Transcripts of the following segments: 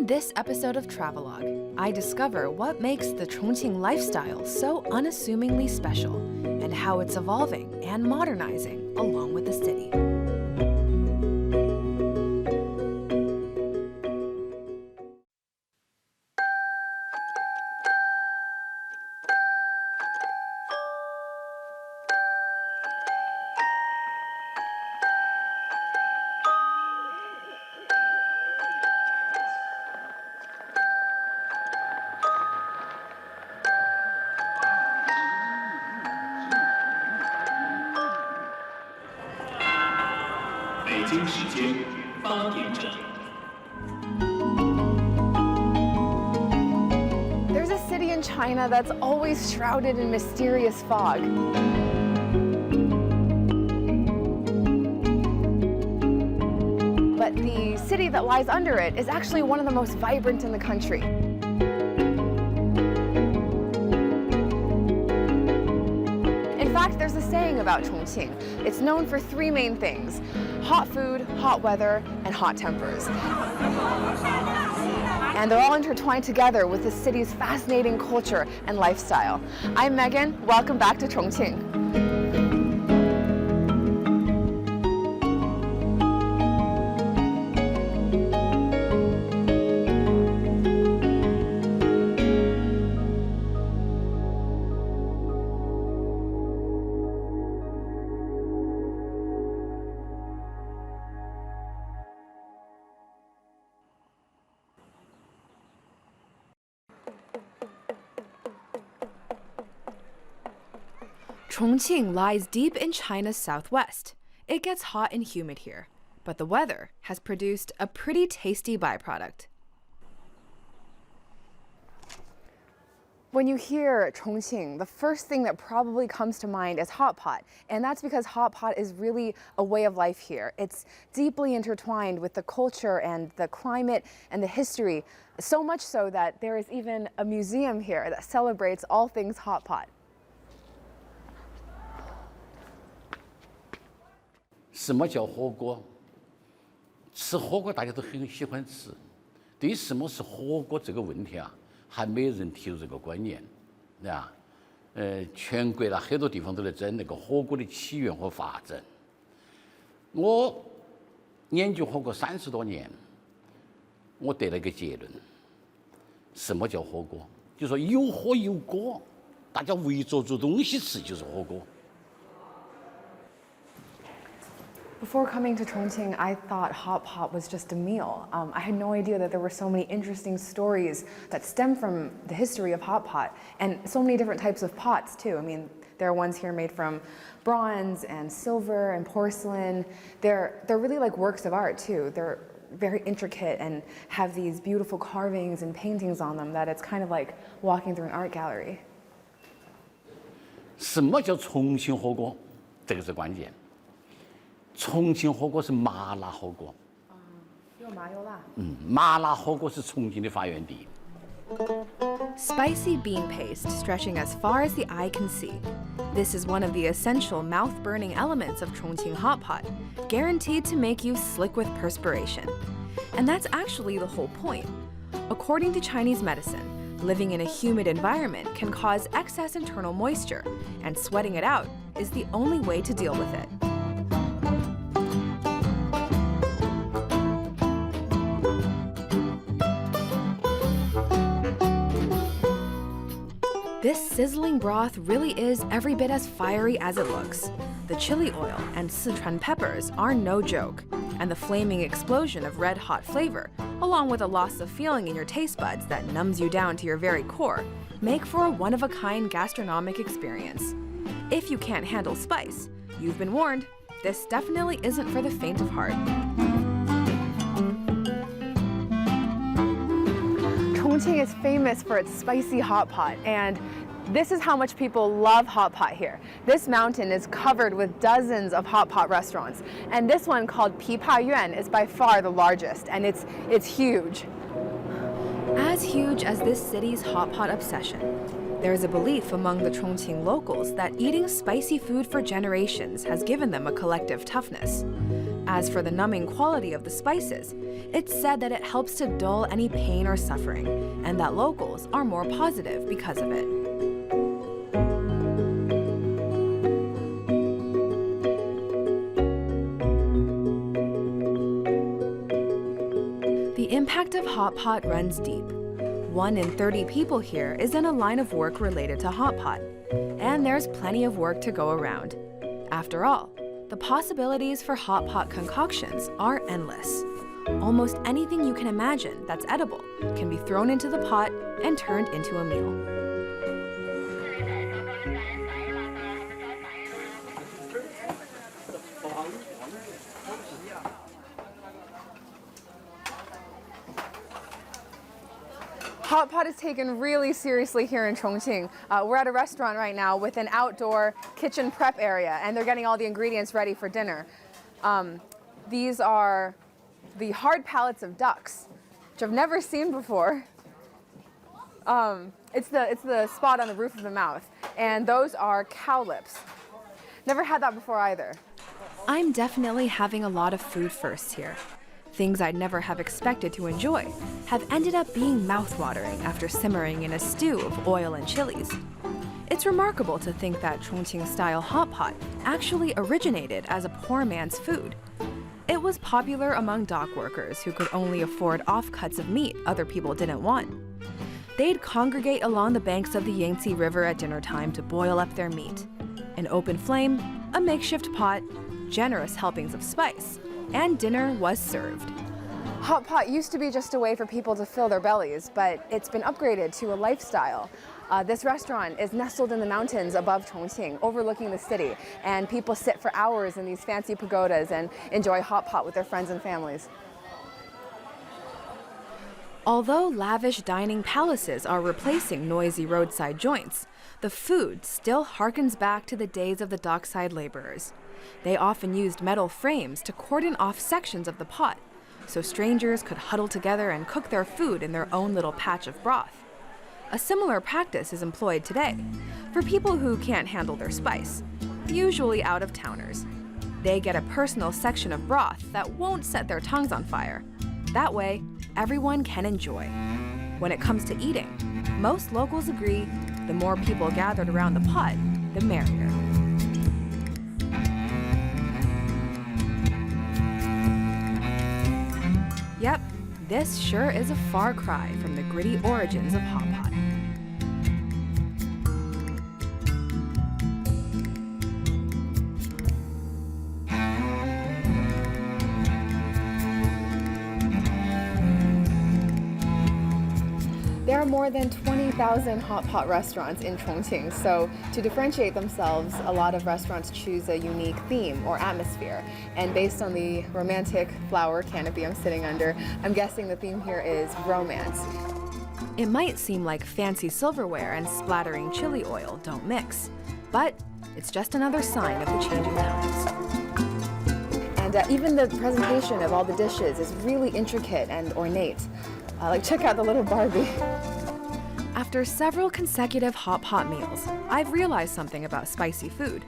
In this episode of Travelogue, I discover what makes the Chongqing lifestyle so unassumingly special and how it's evolving and modernizing along with the city. There's a city in China that's always shrouded in mysterious fog. But the city that lies under it is actually one of the most vibrant in the country. In fact, there's a saying about Chongqing. It's known for three main things: hot food, hot weather, and hot tempers. And they're all intertwined together with the city's fascinating culture and lifestyle. I'm Megan. Welcome back to Chongqing. Chongqing lies deep in China's southwest. It gets hot and humid here, but the weather has produced a pretty tasty byproduct. When you hear Chongqing, the first thing that probably comes to mind is hot pot, and that's because hot pot is really a way of life here. It's deeply intertwined with the culture and the climate and the history, so much so that there is even a museum here that celebrates all things hot pot. 什么叫火锅？吃火锅大家都很喜欢吃。对于什么是火锅这个问题啊，还没有人提出这个观念，对吧？全国啦很多地方都在整那个火锅的起源和发展。我研究火锅30多年，我得了一个结论：什么叫火锅？就说有火有锅，大家围着煮东西吃就是火锅。 Before coming to Chongqing, I thought hot pot was just a meal. I had no idea that there were so many interesting stories that stem from the history of hot pot, and so many different types of pots too. I mean, there are ones here made from bronze and silver and porcelain. They're really like works of art too. They're very intricate and have these beautiful carvings and paintings on them that it's kind of like walking through an art gallery. 什么叫重庆火锅？这个是关键。 重庆火锅是麻辣火锅。又麻又辣。麻辣火锅是重庆的发源地。 Spicy bean paste stretching as far as the eye can see. This is one of the essential mouth-burning elements of Chongqing hot pot, guaranteed to make you slick with perspiration. And that's actually the whole point. According to Chinese medicine, living in a humid environment can cause excess internal moisture, and sweating it out is the only way to deal with it. This sizzling broth really is every bit as fiery as it looks. The chili oil and Sichuan peppers are no joke, and the flaming explosion of red-hot flavor, along with a loss of feeling in your taste buds that numbs you down to your very core, make for a one-of-a-kind gastronomic experience. If you can't handle spice, you've been warned. This definitely isn't for the faint of heart. Chongqing is famous for its spicy hot pot, and this is how much people love hot pot here. This mountain is covered with dozens of hot pot restaurants, and this one called Pipa Yuan is by far the largest, and it's huge. As huge as this city's hot pot obsession, there is a belief among the Chongqing locals that eating spicy food for generations has given them a collective toughness. As for the numbing quality of the spices, it's said that it helps to dull any pain or suffering, and that locals are more positive because of it. The impact of hot pot runs deep. 1 in 30 people here is in a line of work related to hot pot, and there's plenty of work to go around. After all, the possibilities for hot pot concoctions are endless. Almost anything you can imagine that's edible can be thrown into the pot and turned into a meal. Hot pot is taken really seriously here in Chongqing. We're at a restaurant right now with an outdoor kitchen prep area, and they're getting all the ingredients ready for dinner. These are the hard pellets of ducks, which I've never seen before. It's the spot on the roof of the mouth, and those are cow lips. Never had that before either. I'm definitely having a lot of food firsts here. Things I'd never have expected to enjoy have ended up being mouth-watering after simmering in a stew of oil and chilies. It's remarkable to think that Chongqing-style hot pot actually originated as a poor man's food. It was popular among dock workers who could only afford offcuts of meat other people didn't want. They'd congregate along the banks of the Yangtze River at dinner time to boil up their meat. An open flame, a makeshift pot, generous helpings of spice, and dinner was served. Hot pot used to be just a way for people to fill their bellies, but it's been upgraded to a lifestyle. This restaurant is nestled in the mountains above Chongqing, overlooking the city, and people sit for hours in these fancy pagodas and enjoy hot pot with their friends and families. Although lavish dining palaces are replacing noisy roadside joints, the food still harkens back to the days of the dockside laborers. They often used metal frames to cordon off sections of the pot, so strangers could huddle together and cook their food in their own little patch of broth. A similar practice is employed today for people who can't handle their spice, usually out-of-towners. They get a personal section of broth that won't set their tongues on fire. That way, everyone can enjoy. When it comes to eating, most locals agree the more people gathered around the pot, the merrier. Yep, this sure is a far cry from the gritty origins of hot pot. There are more than 20,000 hot pot restaurants in Chongqing, so to differentiate themselves, a lot of restaurants choose a unique theme or atmosphere. And based on the romantic flower canopy I'm sitting under, I'm guessing the theme here is romance. It might seem like fancy silverware and splattering chili oil don't mix, but it's just another sign of the changing times. And even the presentation of all the dishes is really intricate and ornate. Like, check out the little Barbie. After several consecutive hot pot meals, I've realized something about spicy food.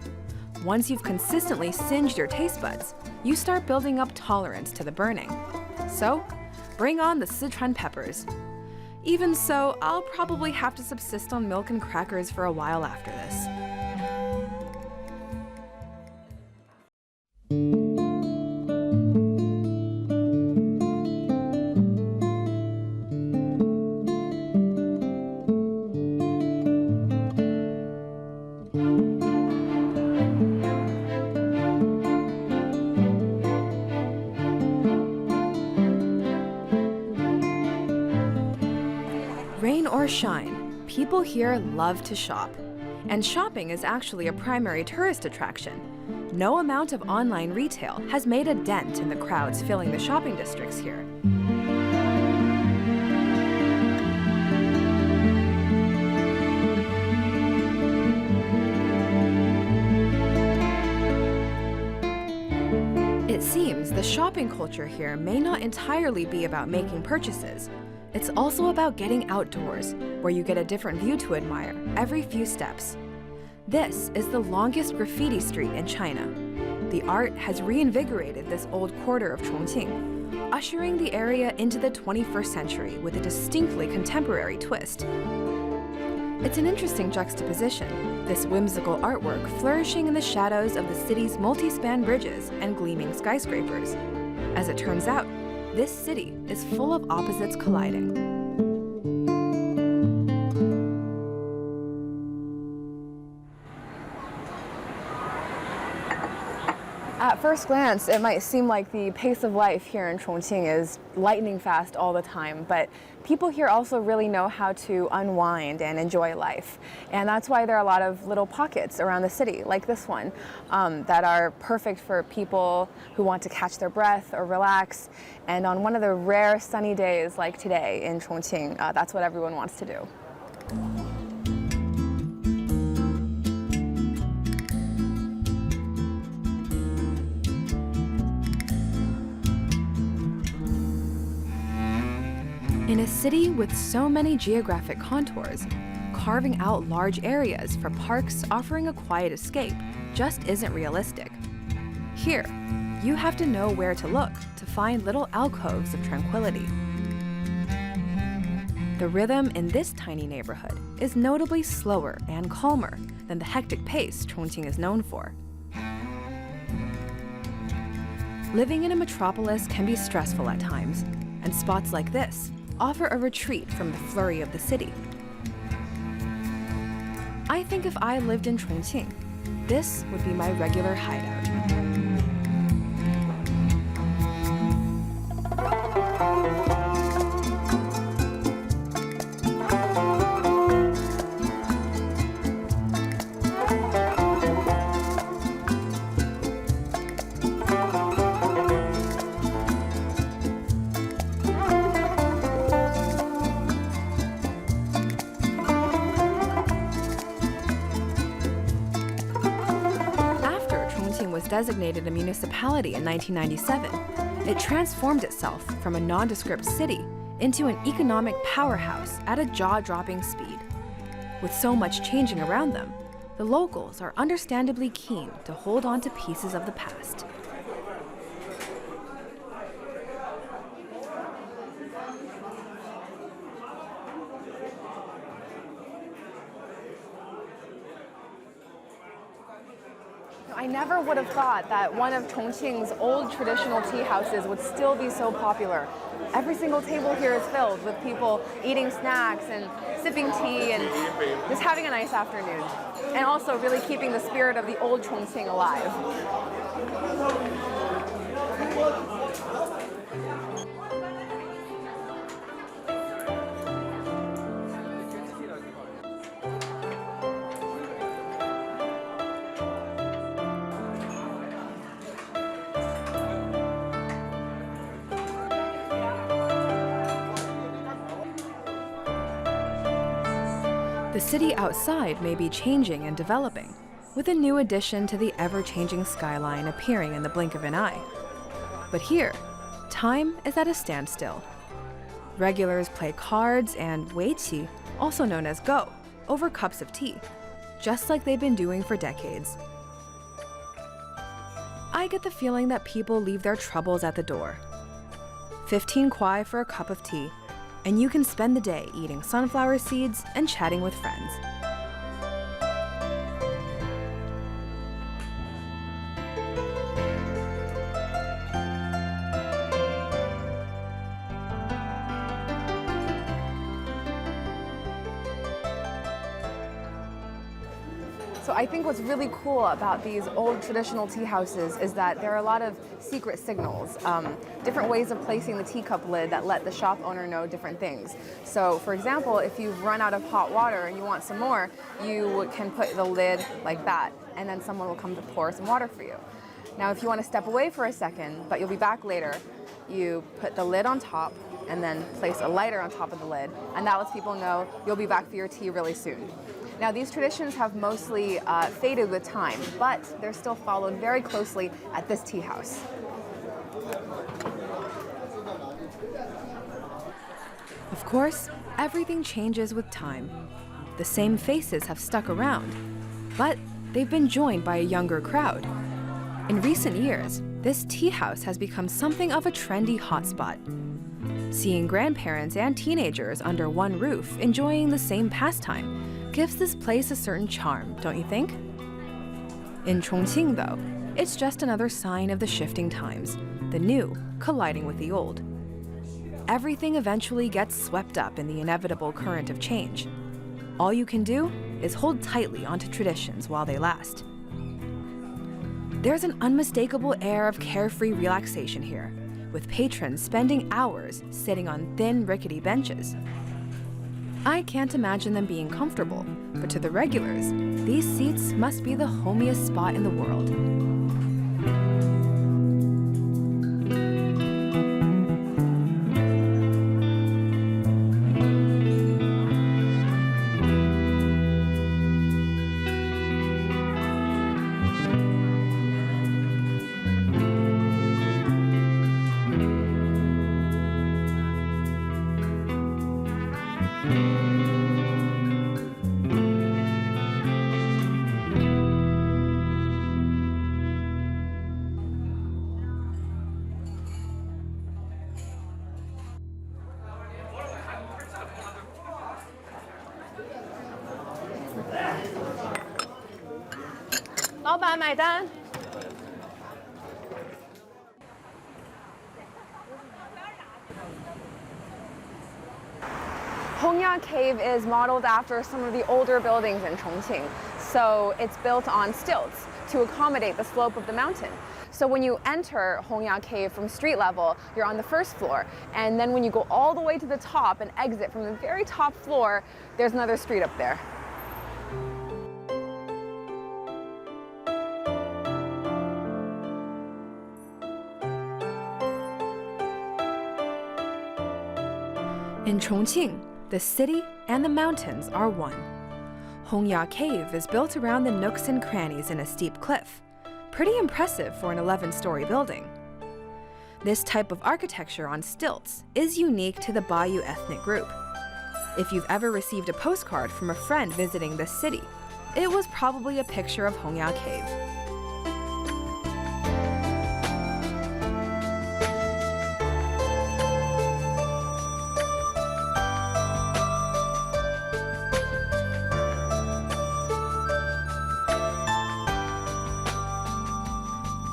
Once you've consistently singed your taste buds, you start building up tolerance to the burning. So, bring on the Sichuan peppers. Even so, I'll probably have to subsist on milk and crackers for a while after this. Rain or shine, people here love to shop. And shopping is actually a primary tourist attraction. No amount of online retail has made a dent in the crowds filling the shopping districts here. It seems the shopping culture here may not entirely be about making purchases. It's also about getting outdoors, where you get a different view to admire every few steps. This is the longest graffiti street in China. The art has reinvigorated this old quarter of Chongqing, ushering the area into the 21st century with a distinctly contemporary twist. It's an interesting juxtaposition, this whimsical artwork flourishing in the shadows of the city's multi-span bridges and gleaming skyscrapers. As it turns out, this city is full of opposites colliding. At first glance, it might seem like the pace of life here in Chongqing is lightning fast all the time, but people here also really know how to unwind and enjoy life. And that's why there are a lot of little pockets around the city, like this one, that are perfect for people who want to catch their breath or relax. And on one of the rare sunny days like today in Chongqing, that's what everyone wants to do. In a city with so many geographic contours, carving out large areas for parks offering a quiet escape just isn't realistic. Here, you have to know where to look to find little alcoves of tranquility. The rhythm in this tiny neighborhood is notably slower and calmer than the hectic pace Chongqing is known for. Living in a metropolis can be stressful at times, and spots like this offer a retreat from the flurry of the city. I think if I lived in Chongqing, this would be my regular hideout. Designated a municipality in 1997, it transformed itself from a nondescript city into an economic powerhouse at a jaw-dropping speed. With so much changing around them, the locals are understandably keen to hold on to pieces of the past. I never would have thought that one of Chongqing's old traditional tea houses would still be so popular. Every single table here is filled with people eating snacks and sipping tea and just having a nice afternoon. And also really keeping the spirit of the old Chongqing alive. The city outside may be changing and developing, with a new addition to the ever-changing skyline appearing in the blink of an eye. But here, time is at a standstill. Regulars play cards and weiqi, also known as go, over cups of tea, just like they've been doing for decades. I get the feeling that people leave their troubles at the door. 15 kwai for a cup of tea, and you can spend the day eating sunflower seeds and chatting with friends. So I think what's really cool about these old traditional tea houses is that there are a lot of secret signals, different ways of placing the teacup lid that let the shop owner know different things. So for example, if you've run out of hot water and you want some more, you can put the lid like that, and then someone will come to pour some water for you. Now if you want to step away for a second, but you'll be back later, you put the lid on top and then place a lighter on top of the lid, and that lets people know you'll be back for your tea really soon. Now, these traditions have mostly faded with time, but they're still followed very closely at this tea house. Of course, everything changes with time. The same faces have stuck around, but they've been joined by a younger crowd. In recent years, this tea house has become something of a trendy hotspot. Seeing grandparents and teenagers under one roof enjoying the same pastime gives this place a certain charm, don't you think? In Chongqing, though, it's just another sign of the shifting times, the new colliding with the old. Everything eventually gets swept up in the inevitable current of change. All you can do is hold tightly onto traditions while they last. There's an unmistakable air of carefree relaxation here, with patrons spending hours sitting on thin, rickety benches. I can't imagine them being comfortable, but to the regulars, these seats must be the homiest spot in the world. Hongya Cave is modeled after some of the older buildings in Chongqing. So it's built on stilts to accommodate the slope of the mountain. So when you enter Hongya Cave from street level, you're on the first floor. And then when you go all the way to the top and exit from the very top floor, there's another street up there. In Chongqing, the city and the mountains are one. Hongya Cave is built around the nooks and crannies in a steep cliff. Pretty impressive for an 11-story building. This type of architecture on stilts is unique to the Bayou ethnic group. If you've ever received a postcard from a friend visiting this city, it was probably a picture of Hongya Cave.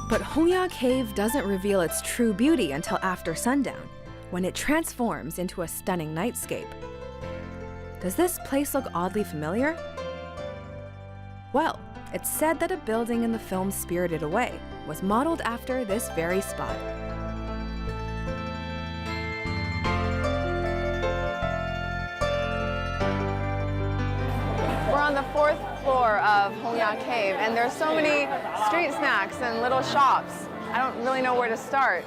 But Hongya Cave doesn't reveal its true beauty until after sundown, when it transforms into a stunning nightscape. Does this place look oddly familiar? Well, it's said that a building in the film Spirited Away was modeled after this very spot. We're on the 4th floor of Hongya Cave, and there's so many street snacks and little shops. I don't really know where to start.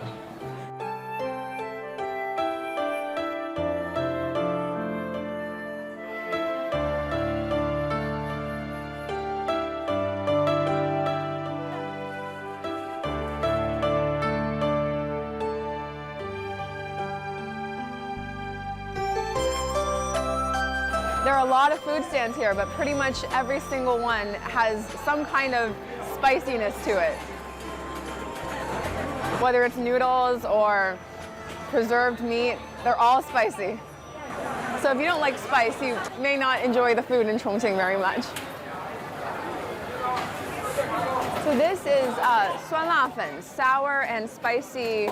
There are a lot of food stands here, but pretty much every single one has some kind of spiciness to it. Whether it's noodles or preserved meat, they're all spicy. So if you don't like spice, you may not enjoy the food in Chongqing very much. So this is suan la fen, sour and spicy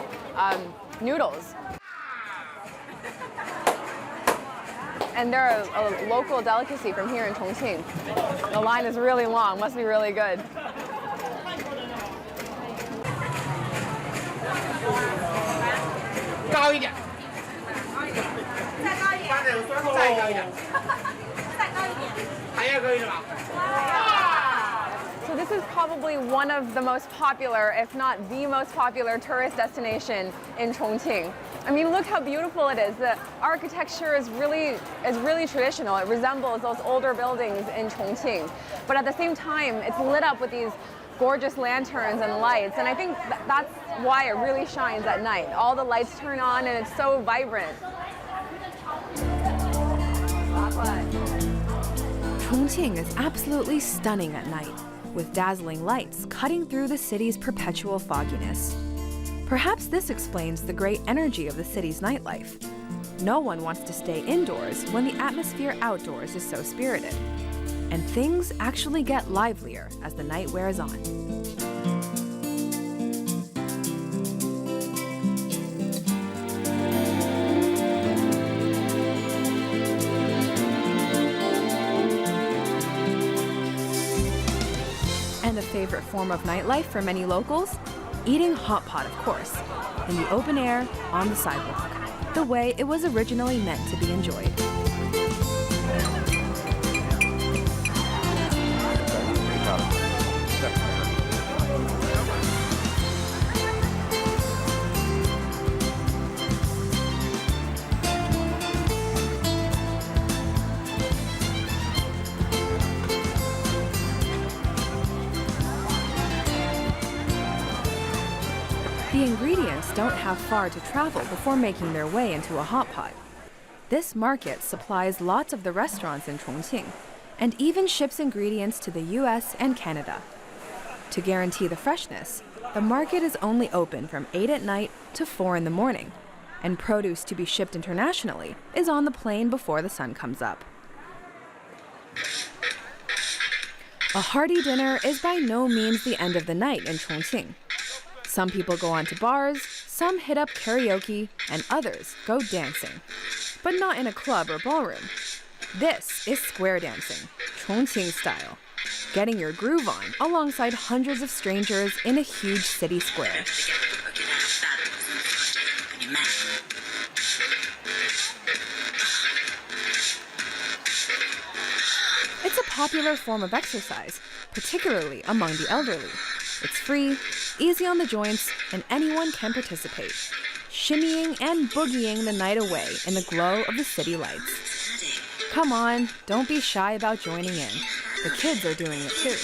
noodles. And they're a local delicacy from here in Chongqing. The line is really long, must be really good. So this is probably one of the most popular, if not the most popular tourist destination in Chongqing. I mean, look how beautiful it is. The architecture is really traditional. It resembles those older buildings in Chongqing. But at the same time, it's lit up with these gorgeous lanterns and lights. And I think that's why it really shines at night. All the lights turn on and it's so vibrant. Chongqing is absolutely stunning at night. with dazzling lights cutting through the city's perpetual fogginess. Perhaps this explains the great energy of the city's nightlife. No one wants to stay indoors when the atmosphere outdoors is so spirited. And things actually get livelier as the night wears on. And a favorite form of nightlife for many locals? Eating hot pot, of course, in the open air, on the sidewalk, the way it was originally meant to be enjoyed. The ingredients don't have far to travel before making their way into a hot pot. This market supplies lots of the restaurants in Chongqing and even ships ingredients to the US and Canada. To guarantee the freshness, the market is only open from 8 at night to 4 in the morning, and produce to be shipped internationally is on the plane before the sun comes up. A hearty dinner is by no means the end of the night in Chongqing. Some people go on to bars, some hit up karaoke, and others go dancing. But not in a club or ballroom. This is square dancing, Chongqing style, getting your groove on alongside hundreds of strangers in a huge city square. It's a popular form of exercise, particularly among the elderly. It's free, easy on the joints, and anyone can participate, shimmying and boogieing the night away in the glow of the city lights. Come on, don't be shy about joining in. The kids are doing it too.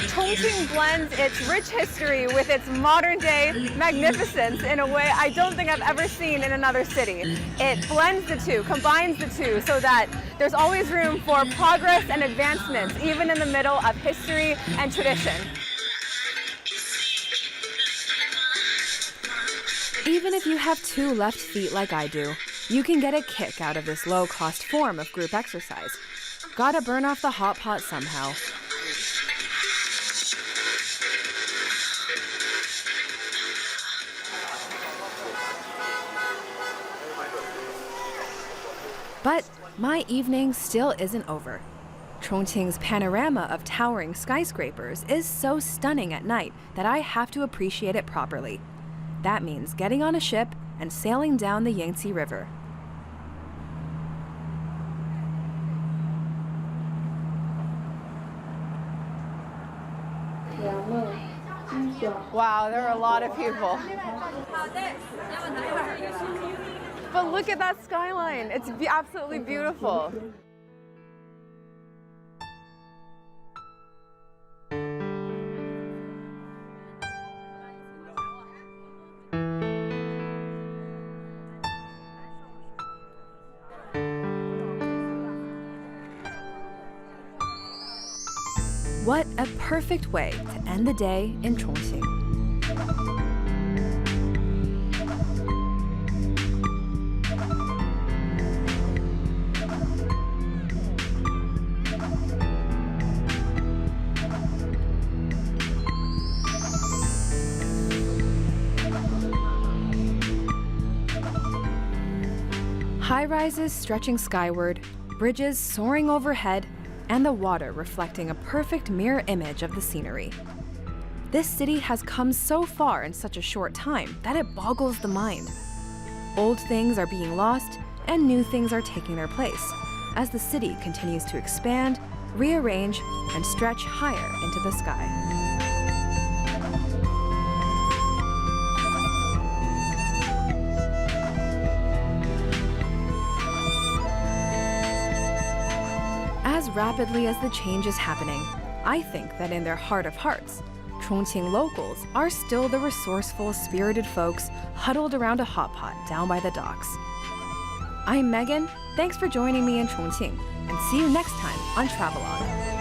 Chongqing blends its rich history with its modern-day magnificence in a way I don't think I've ever seen in another city. It blends the two, combines the two, so that there's always room for progress and advancements, even in the middle of history and tradition. Even if you have 2 left feet like I do, you can get a kick out of this low-cost form of group exercise. Gotta burn off the hot pot somehow. But my evening still isn't over. Chongqing's panorama of towering skyscrapers is so stunning at night that I have to appreciate it properly. That means getting on a ship and sailing down the Yangtze River. Wow, there are a lot of people. But look at that skyline. It's absolutely beautiful. What a perfect way to end the day in Chongqing. High-rises stretching skyward, bridges soaring overhead, and the water reflecting a perfect mirror image of the scenery. This city has come so far in such a short time that it boggles the mind. Old things are being lost, and new things are taking their place, as the city continues to expand, rearrange, and stretch higher into the sky. rapidly as the change is happening, I think that in their heart of hearts, Chongqing locals are still the resourceful, spirited folks huddled around a hot pot down by the docks. I'm Megan. Thanks for joining me in Chongqing, and see you next time on Travelogue.